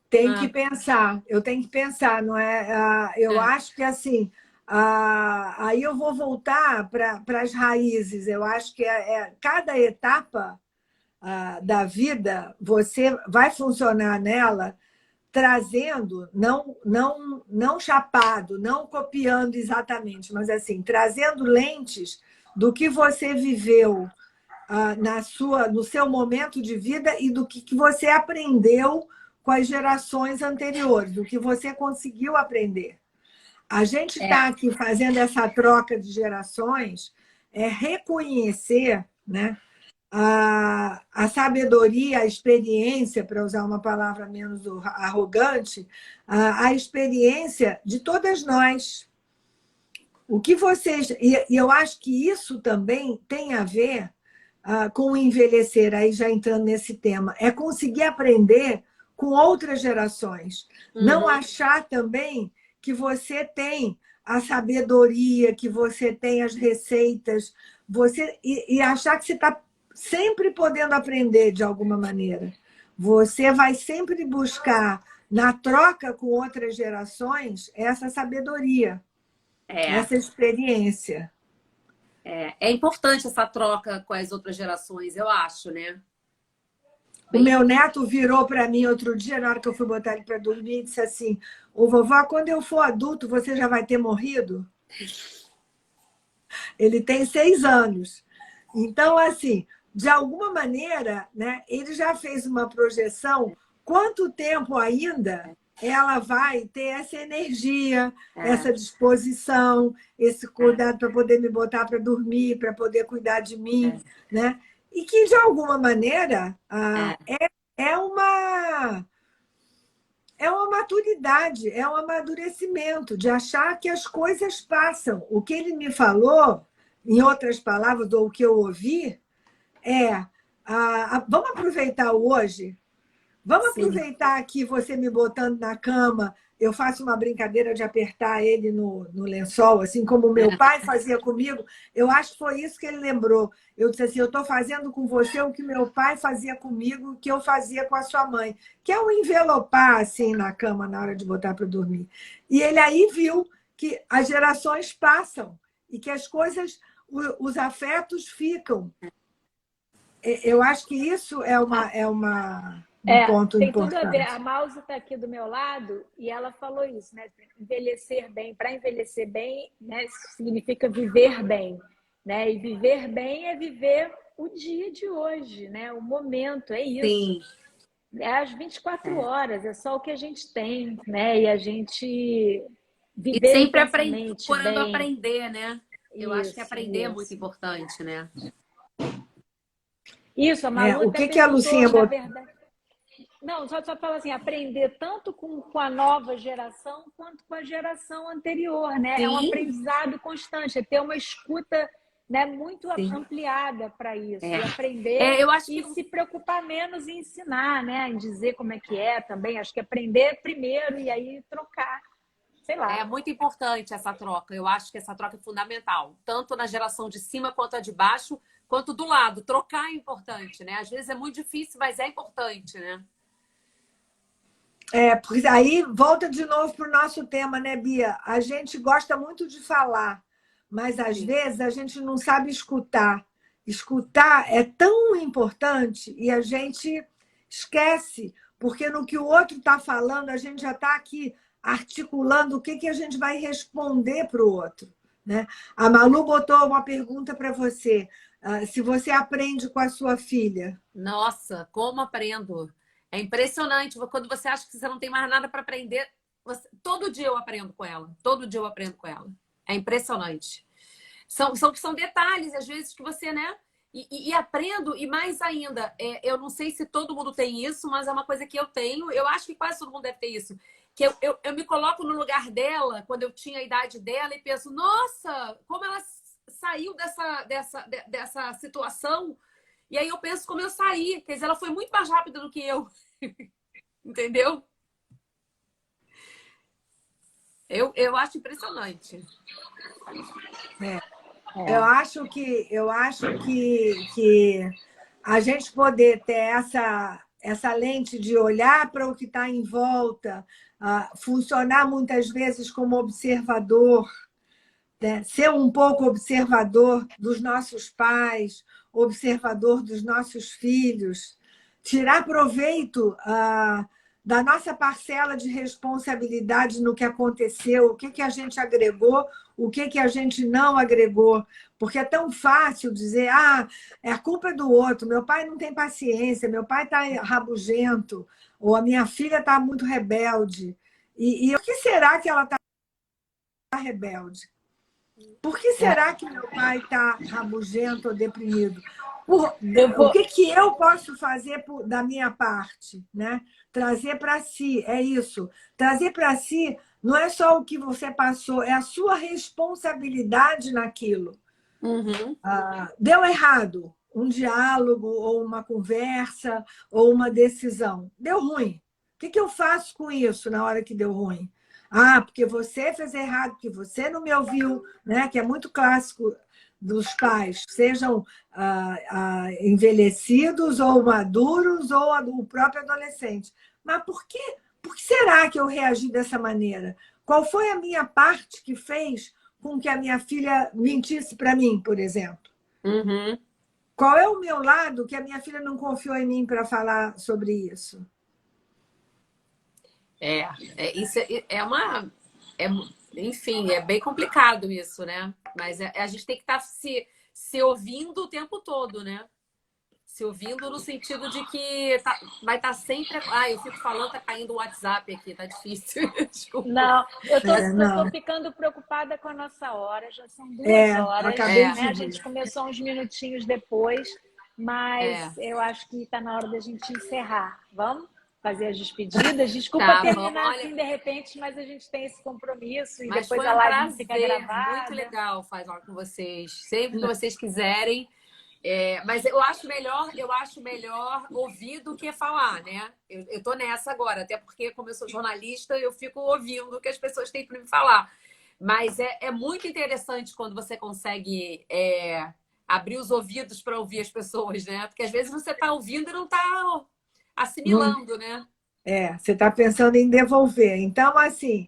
Tem que Ah, pensar. Eu tenho que pensar, não é? Eu é. acho que assim. Aí eu vou voltar para as raízes. Eu acho que cada etapa da vida, você vai funcionar nela trazendo, não chapado, não copiando exatamente, mas assim, trazendo lentes do que você viveu no seu momento de vida e do que você aprendeu com as gerações anteriores, do que você conseguiu aprender. A gente É, está aqui fazendo essa troca de gerações, reconhecer, né, a sabedoria, a experiência, para usar uma palavra menos arrogante, a experiência de todas nós. O que vocês. E eu acho que isso também tem a ver com o envelhecer, aí já entrando nesse tema, é conseguir aprender com outras gerações. Não achar também que você tem a sabedoria, que você tem as receitas, e achar que você está sempre podendo aprender de alguma maneira. Você vai sempre buscar, na troca com outras gerações, essa sabedoria, é, essa experiência. é importante essa troca com as outras gerações, eu acho, né? O Bem, meu neto virou para mim outro dia, na hora que eu fui botar ele para dormir, e disse assim: Ô vovó, quando eu for adulto, você já vai ter morrido? Ele tem 6 anos. Então, assim, de alguma maneira, né, ele já fez uma projeção. Quanto tempo ainda ela vai ter essa energia, é, essa disposição, esse cuidado para poder me botar para dormir, para poder cuidar de mim, né? E que, de alguma maneira, é, é uma maturidade, é um amadurecimento de achar que as coisas passam. O que ele me falou, em outras palavras, ou o que eu ouvi, vamos aproveitar o hoje. Vamos sim, aproveitar aqui você me botando na cama. Eu faço uma brincadeira de apertar ele no lençol, assim como o meu pai fazia comigo. Eu acho que foi isso que ele lembrou. Eu disse assim: eu estou fazendo com você o que meu pai fazia comigo, o que eu fazia com a sua mãe, que é o envelopar assim na cama na hora de botar para dormir. E ele aí viu que as gerações passam e que as coisas, os afetos ficam. Eu acho que isso um ponto Tem tudo a ver. importante. A Mausa está aqui do meu lado e ela falou isso, né? Envelhecer bem, para envelhecer bem, né, significa viver bem, né? E viver bem é viver o dia de hoje, né? O momento, é isso. sim. É as 24 horas, é só o que a gente tem, né? E a gente E viver sempre aprender, intensamente procurando bem. aprender, né? Eu acho que Isso, aprender é muito isso. importante, né? Isso, a Malu O até que a perguntou, Lucinha na botou? verdade. Não, só fala assim, aprender tanto com a nova geração quanto com a geração anterior, né? É um Sim, aprendizado constante, é ter uma escuta, né, muito sim. ampliada para isso, É. e aprender Eu acho que e se preocupar menos em ensinar, né? Em dizer como é que é também. Acho que aprender primeiro e aí trocar, sei é lá. muito importante essa troca. Eu acho que essa troca é fundamental, tanto na geração de cima quanto a de baixo, quanto do lado. Trocar é importante, né? Às vezes é muito difícil, mas é importante, né? Porque aí volta de novo para o nosso tema, né, Bia? A gente gosta muito de falar, mas às Sim. vezes a gente não sabe escutar. Escutar é tão importante e a gente esquece, porque no que o outro está falando, a gente já está aqui articulando o que a gente vai responder para o outro, né? A Malu botou uma pergunta para você, se você aprende com a sua filha. Nossa, como aprendo! É impressionante. Quando você acha que você não tem mais nada para aprender, todo dia eu aprendo com ela. Todo dia eu aprendo com ela. É impressionante. São detalhes, às vezes, que você, né? E aprendo, e mais ainda, eu não sei se todo mundo tem isso, mas é uma coisa que eu tenho. Eu acho que quase todo mundo deve ter isso. Que eu me coloco no lugar dela, quando eu tinha a idade dela, e penso, nossa, como ela saiu dessa situação. E aí eu penso como eu saí. Quer dizer, ela foi muito mais rápida do que eu. Entendeu? Eu acho impressionante. Eu acho que a gente poder ter essa lente de olhar para o que está em volta, funcionar muitas vezes como observador, né? Ser um pouco observador dos nossos pais, observador dos nossos filhos, tirar proveito da nossa parcela de responsabilidade no que aconteceu, o que a gente agregou, o que a gente não agregou. Porque é tão fácil dizer, é a culpa do outro, meu pai não tem paciência, meu pai está rabugento, ou a minha filha está muito rebelde. E o que será que ela está rebelde? Por que será que meu pai está rabugento ou deprimido? O que eu posso fazer da minha parte, né? Trazer para si, é isso. Trazer para si não é só o que você passou, é a sua responsabilidade naquilo. Uhum. Deu errado um diálogo, ou uma conversa, ou uma decisão. Deu ruim. O que eu faço com isso na hora que deu ruim? Porque você fez errado, porque você não me ouviu, né? Que é muito clássico dos pais, sejam envelhecidos ou maduros ou o próprio adolescente. Mas por que será que eu reagi dessa maneira? Qual foi a minha parte que fez com que a minha filha mentisse para mim, por exemplo? Uhum. Qual é o meu lado que a minha filha não confiou em mim para falar sobre isso? Isso enfim, é bem complicado isso, né? Mas a gente tem que estar se ouvindo o tempo todo, né? Se ouvindo no sentido de que vai estar sempre. Eu fico falando, tá caindo o WhatsApp aqui, tá difícil. Desculpa. Não, eu não. tô ficando preocupada com a nossa hora, já são 2 horas, acabei né? de A ver. gente começou uns minutinhos depois, mas eu acho que está na hora da gente encerrar. Vamos fazer as despedidas? Desculpa Tá, terminar vamos, assim de repente, mas a gente tem esse compromisso e Mas depois foi a um live não fica prazer, gravada. muito legal falar com vocês. Sempre que vocês quiserem. Mas eu acho melhor ouvir do que falar, né? Eu tô nessa agora, até porque, como eu sou jornalista, eu fico ouvindo o que as pessoas têm para me falar. Mas é muito interessante quando você consegue abrir os ouvidos para ouvir as pessoas, né? Porque às vezes você está ouvindo e não está assimilando, né? Você está pensando em devolver. Então, assim,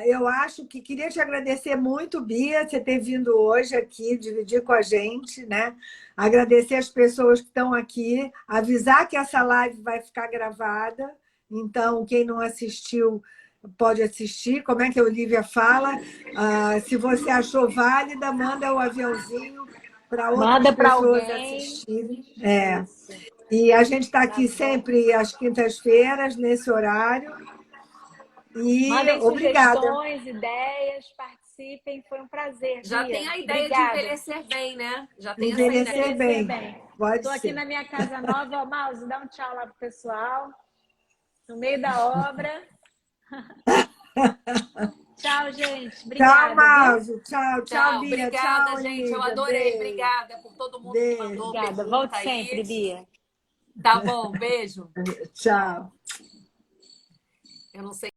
eu acho que queria te agradecer muito, Bia, você ter vindo hoje aqui, dividir com a gente, né? Agradecer as pessoas que estão aqui, avisar que essa live vai ficar gravada. Então, quem não assistiu pode assistir. Como é que a Olivia fala? Se você achou válida, manda o aviãozinho para outras pessoas assistirem. Isso. E a gente está aqui sempre às quintas-feiras, nesse horário. E Mandem obrigada. sugestões, ideias, participem. participem. Foi um prazer. Já Bia. tem a ideia Obrigada. de envelhecer bem, né? Já tem essa Envelhecer ideia. bem. Pode Estou aqui ser. na minha casa nova. Ó, Mouse, dá um tchau lá pro pessoal. No meio da obra. Tchau, gente. Obrigada. Tchau, Mauso. Tchau, Tchau, Bia. obrigada, Tchau, gente. Eu Anísia. adorei. Beijo. Obrigada por todo mundo que Beijo. mandou Obrigada. pergunta Volte aí. sempre, Bia. Tá bom, beijo. Tchau. Eu não sei.